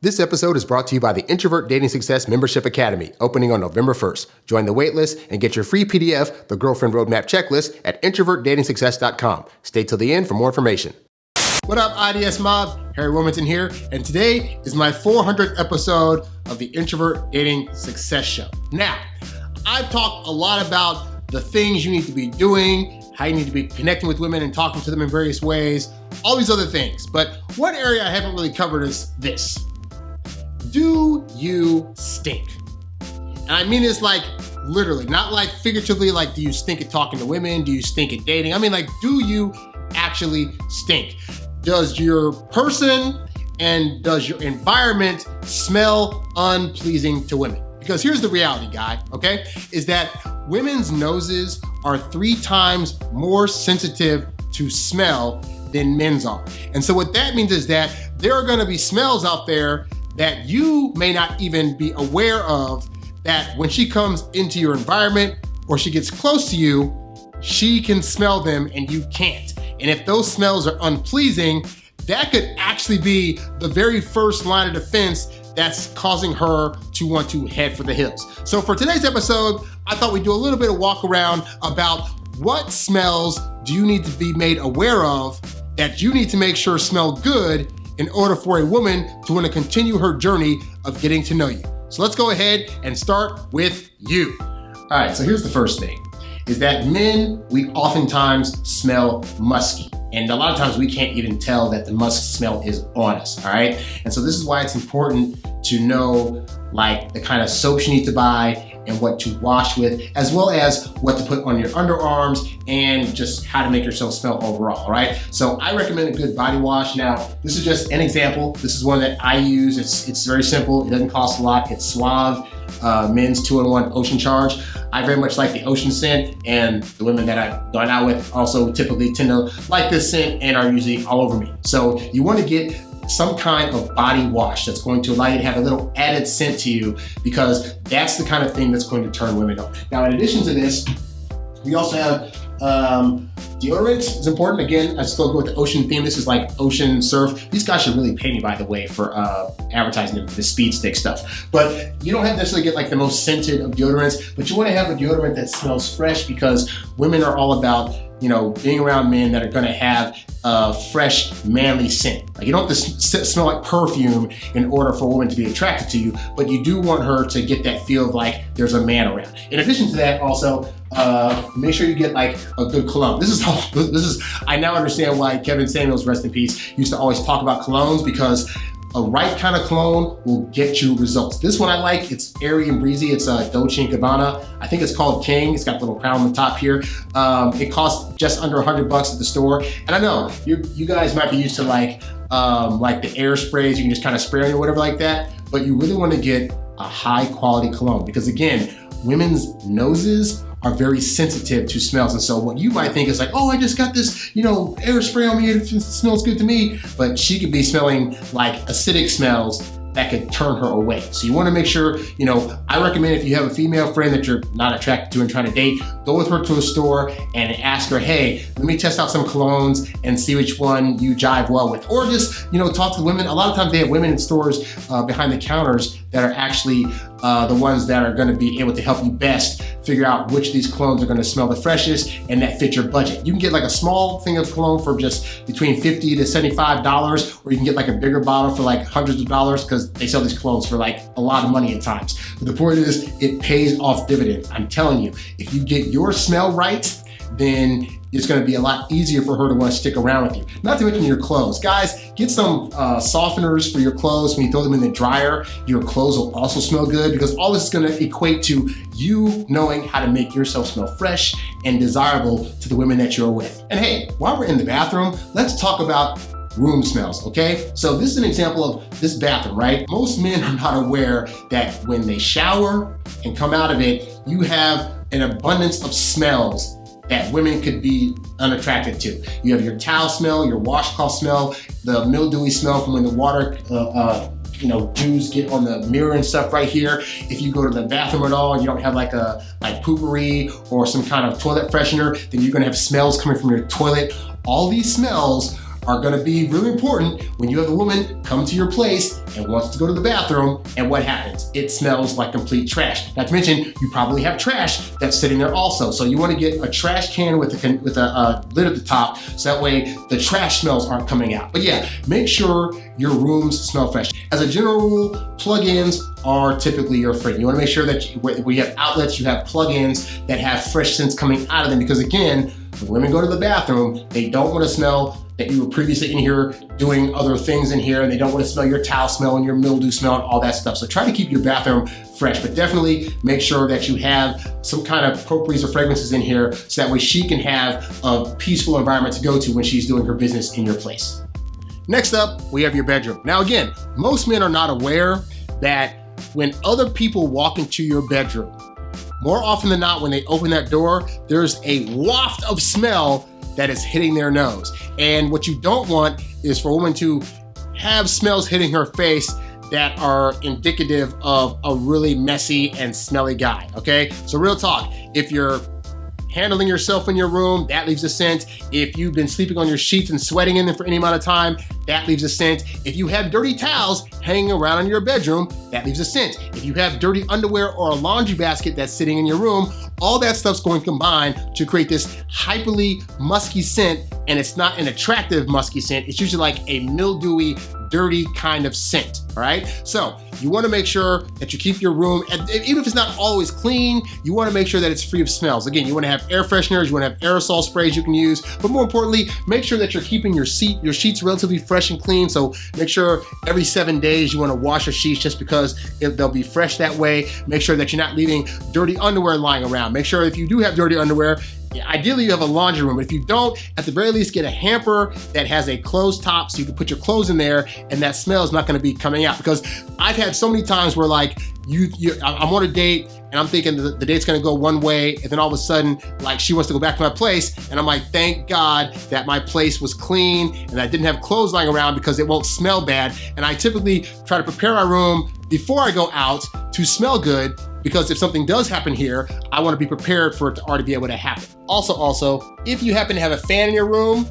This episode is brought to you by the Introvert Dating Success Membership Academy, opening on November 1st. Join the waitlist and get your free PDF, The Girlfriend Roadmap Checklist, at introvertdatingsuccess.com. Stay till the end for more information. What up, IDS Mob? Harry Wilmington here, and today is my 400th episode of the Introvert Dating Success Show. Now, I've talked a lot about the things you need to be doing, how you need to be connecting with women and talking to them in various ways, all these other things. But one area I haven't really covered is this. Do you stink? And I mean this like literally, not like figuratively, like do you stink at talking to women? Do you stink at dating? I mean like, do you actually stink? Does your person and does your environment smell unpleasing to women? Because here's the reality, guy, okay? Is that women's noses are 3 times more sensitive to smell than men's are. And so what that means is that there are gonna be smells out there that you may not even be aware of, that when she comes into your environment or she gets close to you, she can smell them and you can't. And if those smells are unpleasing, that could actually be the very first line of defense that's causing her to want to head for the hills. So for today's episode, I thought we'd do a little bit of walk around about what smells do you need to be made aware of that you need to make sure smell good in order for a woman to want to continue her journey of getting to know you. So let's go ahead and start with you. All right, so here's the first thing, is that men, we oftentimes smell musky. And a lot of times we can't even tell that the musk smell is on us, all right? And so this is why it's important to know like the kind of soaps you need to buy and what to wash with, as well as what to put on your underarms and just how to make yourself smell overall, all right? So I recommend a good body wash. Now, this is just an example. This is one that I use. It's very simple. It doesn't cost a lot. It's Suave Men's 2-in-1 Ocean Charge. I very much like the ocean scent, and the women that I've gone out with also typically tend to like this scent and are usually all over me. So you want to get some kind of body wash that's going to allow you to have a little added scent to you, because that's the kind of thing that's going to turn women on. Now, in addition to this, we also have deodorant is important. Again, I still go with the ocean theme. This is like ocean surf. These guys should really pay me, by the way, for advertising them for the speed stick stuff. But you don't have to necessarily get like the most scented of deodorants, but you want to have a deodorant that smells fresh, because women are all about, you know, being around men that are going to have a fresh, manly scent. Like you don't have to smell like perfume in order for a woman to be attracted to you, but you do want her to get that feel of like there's a man around. In addition to that, also, make sure you get like a good cologne. I now understand why Kevin Samuels, rest in peace, used to always talk about colognes, because a right kind of cologne will get you results. This one I like, it's airy and breezy. It's Dolce & Gabbana. I think it's called King. It's got a little crown on the top here. It costs just under $100 at the store. And I know you guys might be used to like the air sprays. You can just kind of spray on you or whatever like that. But you really want to get a high quality cologne, because again, women's noses are very sensitive to smells. And so what you might think is like, oh, I just got this, air spray on me, it smells good to me. But she could be smelling like acidic smells that could turn her away. So you want to make sure, I recommend if you have a female friend that you're not attracted to and trying to date, go with her to a store and ask her, hey, let me test out some colognes and see which one you jive well with. Or just, talk to the women. A lot of times they have women in stores behind the counters that are actually the ones that are going to be able to help you best figure out which of these colognes are going to smell the freshest and that fit your budget. You can get like a small thing of cologne for just between $50 to $75, or you can get like a bigger bottle for like hundreds of dollars, because they sell these colognes for like a lot of money at times. But the point is, it pays off dividends. I'm telling you, if you get your smell right, then it's going to be a lot easier for her to want to stick around with you. Not to mention your clothes. Guys, get some softeners for your clothes. When you throw them in the dryer, your clothes will also smell good, because all this is going to equate to you knowing how to make yourself smell fresh and desirable to the women that you're with. And hey, while we're in the bathroom, let's talk about room smells, okay? So this is an example of this bathroom, right? Most men are not aware that when they shower and come out of it, you have an abundance of smells that women could be unattracted to. You have your towel smell, your washcloth smell, the mildewy smell from when the water dews get on the mirror and stuff right here. If you go to the bathroom at all and you don't have like poopery or some kind of toilet freshener, then you're gonna have smells coming from your toilet. All these smells are gonna be really important when you have a woman come to your place and wants to go to the bathroom, and what happens? It smells like complete trash. Not to mention, you probably have trash that's sitting there also. So you want to get a trash can with a lid at the top, so that way the trash smells aren't coming out. But yeah, make sure your rooms smell fresh. As a general rule, plug-ins are typically your friend. You want to make sure that when you have outlets, you have plug-ins that have fresh scents coming out of them, because again, when women go to the bathroom, they don't want to smell that you were previously in here doing other things in here, and they don't want to smell your towel smell and your mildew smell and all that stuff. So try to keep your bathroom fresh, but definitely make sure that you have some kind of potpourris or fragrances in here, so that way she can have a peaceful environment to go to when she's doing her business in your place. Next up, we have your bedroom. Now again, most men are not aware that when other people walk into your bedroom, more often than not, when they open that door, there's a waft of smell that is hitting their nose. And what you don't want is for a woman to have smells hitting her face that are indicative of a really messy and smelly guy, okay? So real talk, if you're handling yourself in your room, that leaves a scent. If you've been sleeping on your sheets and sweating in them for any amount of time, that leaves a scent. If you have dirty towels hanging around in your bedroom, that leaves a scent. If you have dirty underwear or a laundry basket that's sitting in your room, all that stuff's going to combine to create this hyperly musky scent, and it's not an attractive musky scent. It's usually like a mildewy, dirty kind of scent, all right? So you wanna make sure that you keep your room, and even if it's not always clean, you wanna make sure that it's free of smells. Again, you wanna have air fresheners, you wanna have aerosol sprays you can use, but more importantly, make sure that you're keeping your sheets relatively fresh and clean. So make sure every 7 days you wanna wash your sheets, just because they'll be fresh that way. Make sure that you're not leaving dirty underwear lying around. Make sure if you do have dirty underwear, ideally you have a laundry room, but if you don't, at the very least get a hamper that has a closed top so you can put your clothes in there and that smell is not gonna be coming out. Because I've had so many times where like I'm on a date and I'm thinking the date's gonna go one way, and then all of a sudden, like she wants to go back to my place, and I'm like, thank God that my place was clean and I didn't have clothes lying around, because it won't smell bad. And I typically try to prepare my room before I go out to smell good, because if something does happen here, I wanna be prepared for it to already be able to happen. Also, if you happen to have a fan in your room,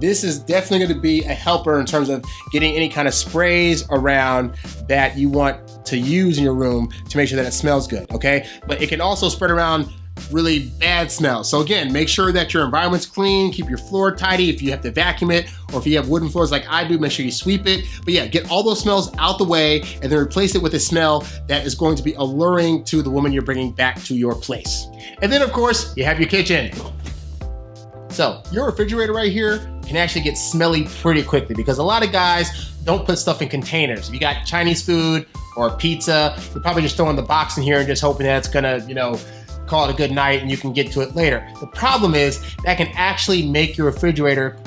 this is definitely gonna be a helper in terms of getting any kind of sprays around that you want to use in your room to make sure that it smells good, okay? But it can also spread around really bad smells. So again, make sure that your environment's clean, keep your floor tidy. If you have to vacuum it, or if you have wooden floors like I do, make sure you sweep it. But yeah, get all those smells out the way and then replace it with a smell that is going to be alluring to the woman you're bringing back to your place. And then of course, you have your kitchen. So your refrigerator right here can actually get smelly pretty quickly, because a lot of guys don't put stuff in containers. If you got Chinese food or pizza, you're probably just throwing the box in here and just hoping that it's gonna, call it a good night and you can get to it later. The problem is that can actually make your refrigerator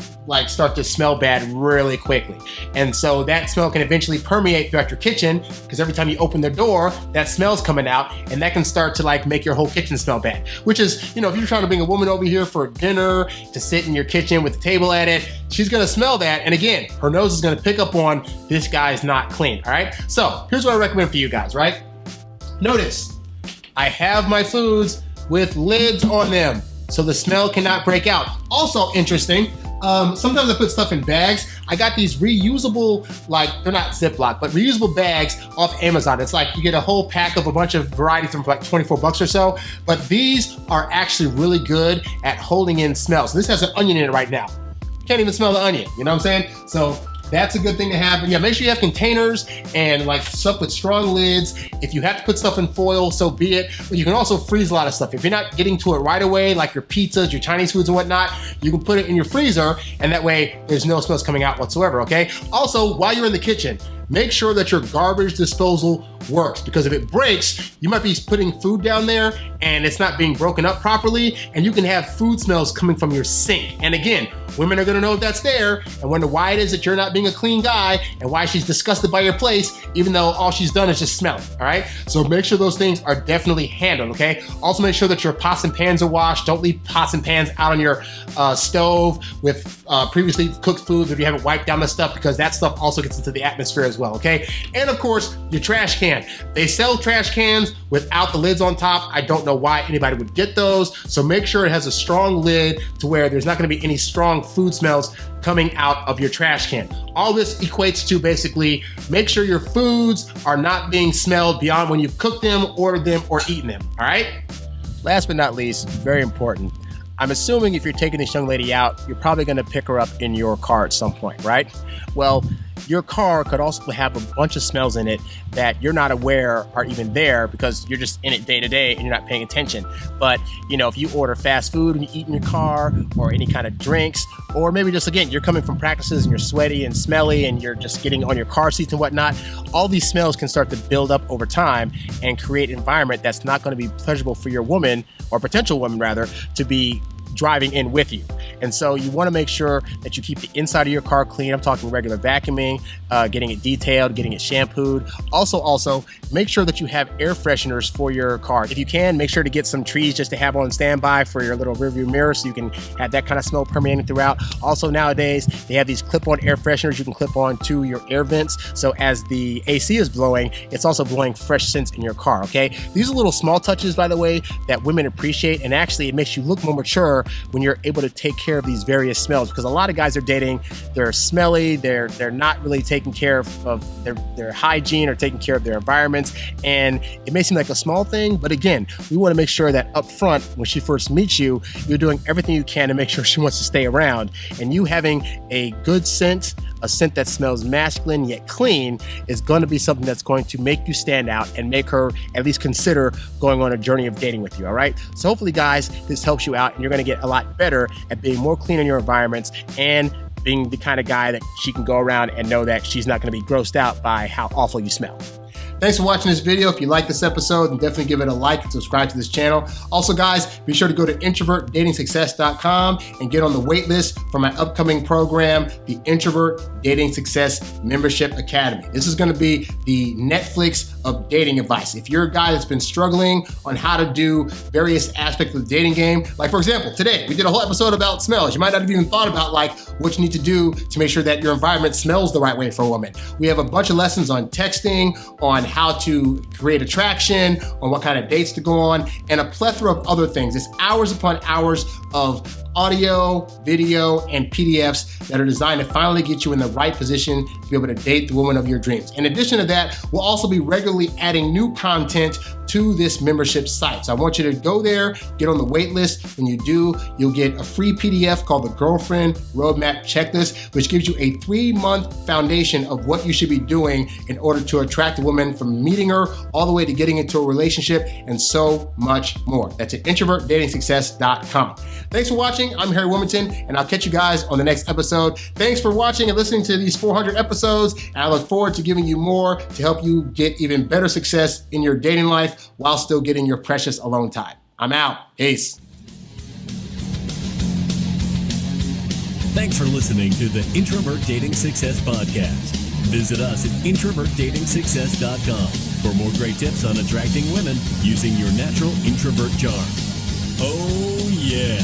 start to smell bad really quickly. And so that smell can eventually permeate throughout your kitchen, because every time you open the door, that smell's coming out, and that can start to make your whole kitchen smell bad. Which is, if you're trying to bring a woman over here for dinner to sit in your kitchen with the table at it, she's gonna smell that. And again, her nose is gonna pick up on this guy's not clean, all right? So here's what I recommend for you guys, right? Notice, I have my foods with lids on them, so the smell cannot break out. Also interesting, sometimes I put stuff in bags. I got these reusable, they're not Ziploc, but reusable bags off Amazon. It's like you get a whole pack of a bunch of varieties from like $24 or so, but these are actually really good at holding in smells. So this has an onion in it right now. You can't even smell the onion, you know what I'm saying? So that's a good thing to have. And yeah, make sure you have containers and stuff with strong lids. If you have to put stuff in foil, so be it. But you can also freeze a lot of stuff. If you're not getting to it right away, like your pizzas, your Chinese foods and whatnot, you can put it in your freezer, and that way there's no smells coming out whatsoever, okay? Also, while you're in the kitchen, make sure that your garbage disposal works, because if it breaks, you might be putting food down there and it's not being broken up properly, and you can have food smells coming from your sink. And again, women are gonna know if that's there and wonder why it is that you're not being a clean guy and why she's disgusted by your place, even though all she's done is just smell it, all right? So make sure those things are definitely handled, okay? Also make sure that your pots and pans are washed. Don't leave pots and pans out on your stove with previously cooked foods if you haven't wiped down the stuff, because that stuff also gets into the atmosphere as as well, okay? And of course, your trash can. They sell trash cans without the lids on top. I don't know why anybody would get those. So make sure it has a strong lid to where there's not gonna be any strong food smells coming out of your trash can. All this equates to basically make sure your foods are not being smelled beyond when you've cooked them, ordered them, or eaten them, all right? Last but not least, very important, I'm assuming if you're taking this young lady out, you're probably gonna pick her up in your car at some point, right? Well, your car could also have a bunch of smells in it that you're not aware are even there because you're just in it day to day and you're not paying attention. But, if you order fast food and you eat in your car, or any kind of drinks, or maybe just, again, you're coming from practices and you're sweaty and smelly and you're just getting on your car seats and whatnot, all these smells can start to build up over time and create an environment that's not going to be pleasurable for your woman, or potential woman rather, to be driving in with you. And so you want to make sure that you keep the inside of your car clean. I'm talking regular vacuuming, getting it detailed, getting it shampooed. Also, make sure that you have air fresheners for your car. If you can, make sure to get some trees just to have on standby for your little rearview mirror so you can have that kind of smell permeating throughout. Also, nowadays, they have these clip-on air fresheners you can clip on to your air vents. So as the AC is blowing, it's also blowing fresh scents in your car, okay? These are little small touches, by the way, that women appreciate, and actually it makes you look more mature when you're able to take care of these various smells, because a lot of guys are dating, they're smelly, they're not really taking care of their hygiene or taking care of their environments, and it may seem like a small thing, but again, we want to make sure that up front, when she first meets you, you're doing everything you can to make sure she wants to stay around, and you having a good scent, a scent that smells masculine yet clean, is going to be something that's going to make you stand out and make her at least consider going on a journey of dating with you, all right? So hopefully, guys, this helps you out and you're going to get a lot better at being more clean in your environments and being the kind of guy that she can go around and know that she's not going to be grossed out by how awful you smell. Thanks for watching this video. If you like this episode, then definitely give it a like and subscribe to this channel. Also, guys, be sure to go to introvertdatingsuccess.com and get on the wait list for my upcoming program, the Introvert Dating Success Membership Academy. This is going to be the Netflix of dating advice. If you're a guy that's been struggling on how to do various aspects of the dating game, like for example, today we did a whole episode about smells. You might not have even thought about what you need to do to make sure that your environment smells the right way for a woman. We have a bunch of lessons on texting, on how to create attraction, on what kind of dates to go on, and a plethora of other things. It's hours upon hours of audio, video, and PDFs that are designed to finally get you in the right position to be able to date the woman of your dreams. In addition to that, we'll also be regularly adding new content to this membership site. So I want you to go there, get on the wait list. When you do, you'll get a free PDF called the Girlfriend Roadmap Checklist, which gives you a 3-month foundation of what you should be doing in order to attract a woman, from meeting her all the way to getting into a relationship, and so much more. That's at introvertdatingsuccess.com. Thanks for watching. I'm Harry Wilmington, and I'll catch you guys on the next episode. Thanks for watching and listening to these 400 episodes, and I look forward to giving you more to help you get even better success in your dating life while still getting your precious alone time. I'm out. Peace. Thanks for listening to the Introvert Dating Success Podcast. Visit us at introvertdatingsuccess.com for more great tips on attracting women using your natural introvert charm. Oh, yeah.